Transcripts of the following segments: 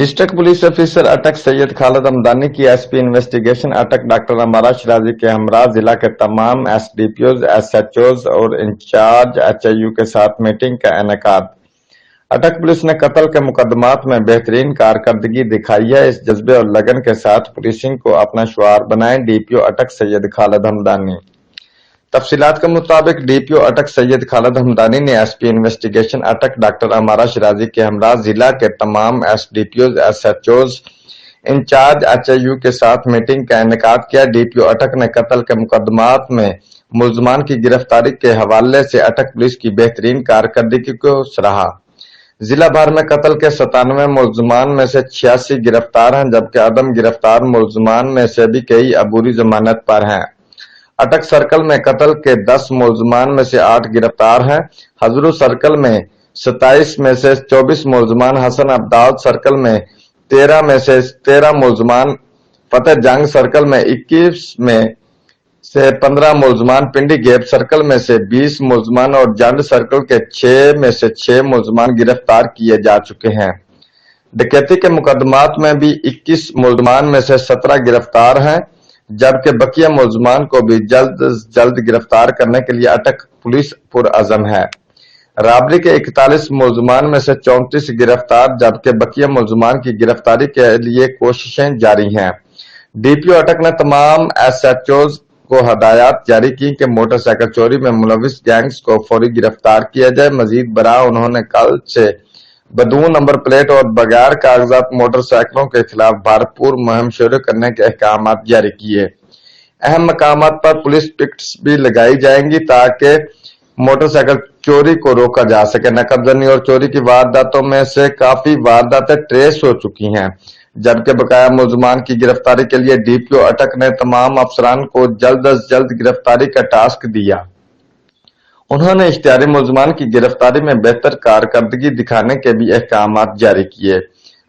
District police officer अटक सैयद खालिद हमदानी की SP investigation अटक डॉक्टर अमारा शिराजी के हमरा जिला के तमाम एसडीपीओज, एसएचओज और इंचार्ज एचआईयू के साथ मीटिंग का इनेकाद। अटक पुलिस ने कत्ल के मुकदमात में बेहतरीन कारकर्दगी दिखाई है। इस जज्बे और लगन के साथ पुलिसिंग को अपना शुआर बनाए डीपीओ अटक सैयद खालिद हमदानी। तफसीलात के मुताबिक डीपीओ अटक सैयद खालिद हमदानी ने एसपी इन्वेस्टिगेशन अटक डॉक्टर अमारा शिराजी के हमरा जिला के तमाम एसडीपीओज, एसएचओज, इंचार्ज एचआईयू के साथ मीटिंग का इनेकाद किया। डीपीओ अटक ने कत्ल के मुकदमात में मुल्जमान की गिरफ्तारी के हवाले से अटक पुलिस की बेहतरीन कारकर्दगी को सराहा। जिला भर में कत्ल के 97 मुल्जमान में से 86 गिरफ्तार हैं, जबकि अदम गिरफ्तार मुल्जमान में से भी कई अबूरी जमानत पर हैं। अटक सर्कल में कत्ल के 10 मुल्जमान में से 8 गिरफ्तार हैं। हजरू सर्कल में 27 में से 24 मुल्जमान, हसन अब्दाद सर्कल में 13 में से 13 मुल्जमान, फतेह जंग सर्कल में 21 में से 15 मुल्जमान, पिंडी गेप सर्कल में से 20 मुल्जमान और जंड सर्कल के 6 में से 6 मुल्जमान गिरफ्तार किए जा चुके हैं। डकैती के मुकदमात में भी 21 मुल्जमान में से 17 गिरफ्तार हैं, जबकि बकिया मुल्जमान को भी जल्द से जल्द गिरफ्तार करने के लिए अटक पुलिस पुरअज़म है। राबरी के 41 मुल्जमान में से 34 गिरफ्तार, जबकि बकिया मुल्जमान की गिरफ्तारी के लिए कोशिशें जारी हैं। डीपीओ अटक ने तमाम एसएचओज को हदायत जारी की कि मोटरसाइकिल चोरी में मुलविस गैंग्स को फौरी गिरफ्तार किया जाए। मजीद बराह उन्होंने कल से बदून नंबर प्लेट और बगैर कागजात मोटरसाइकिलों के खिलाफ भरपूर मुहिम शुरू करने के अहकाम जारी किए। अहम मकामात पर पुलिस पिकेट्स भी लगाई जाएंगी ताकि मोटरसाइकिल चोरी को रोका जा सके। नकदजनी और चोरी की वारदातों में से काफी वारदातें ट्रेस हो चुकी हैं, जबकि बकाया मुल्जमान की गिरफ्तारी के लिए डीपीओ अटक ने तमाम अफसरान को जल्द से जल्द गिरफ्तारी का टास्क दिया। उन्होंने इख्तियारी मुल्जमान की गिरफ्तारी में बेहतर कारकर्दगी दिखाने के भी अहकाम जारी किए।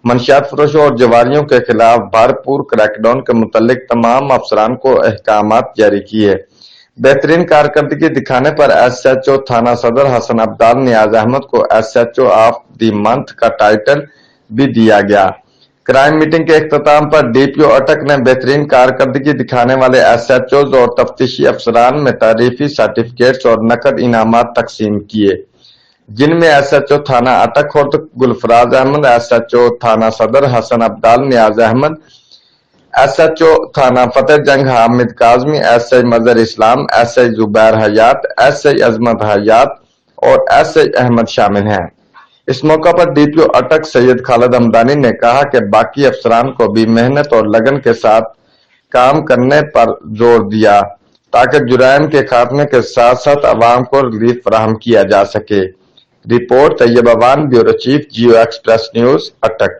मंशियात फरोशों और जवारियों के खिलाफ भरपूर क्रैकडाउन के मुतल्लिक तमाम अफसरान को अहकाम जारी किए। बेहतरीन कारकर्दगी दिखाने पर एसएचओ थाना सदर हसन अब्दाल नियाज अहमद को एसएचओ ऑफ द मंथ का टाइटल भी दिया गया। क्राइम मीटिंग के इख्तिताम पर डीपीओ अटक ने बेहतरीन कारकर्दगी दिखाने वाले एसएचओज और तफ्तीशी अफसरान में तारीफी सर्टिफिकेट्स और नकद इनामात तकसीम किए, जिनमें एसएचओ थाना अटक खुर्द गुलफराज अहमद, एसएचओ थाना सदर हसन अब्दाल नियाज अहमद, एसएचओ थाना फतेह जंग हामिद काजमी, एसआई मजहर इस्लाम, एसआई जुबैर हयात, एसआई अजमत हयात और एसआई अहमद शामिल हैं। इस मौका पर डीपीओ अटक सैयद खालिद हमदानी ने कहा कि बाकी अफसरान को भी मेहनत और लगन के साथ काम करने पर जोर दिया ताकि जुराइम के खात्मे के साथ साथ अवाम को रिलीफ फराहम किया जा सके। Report Tayyab Awan, bureau chief, Geo express news, अटक।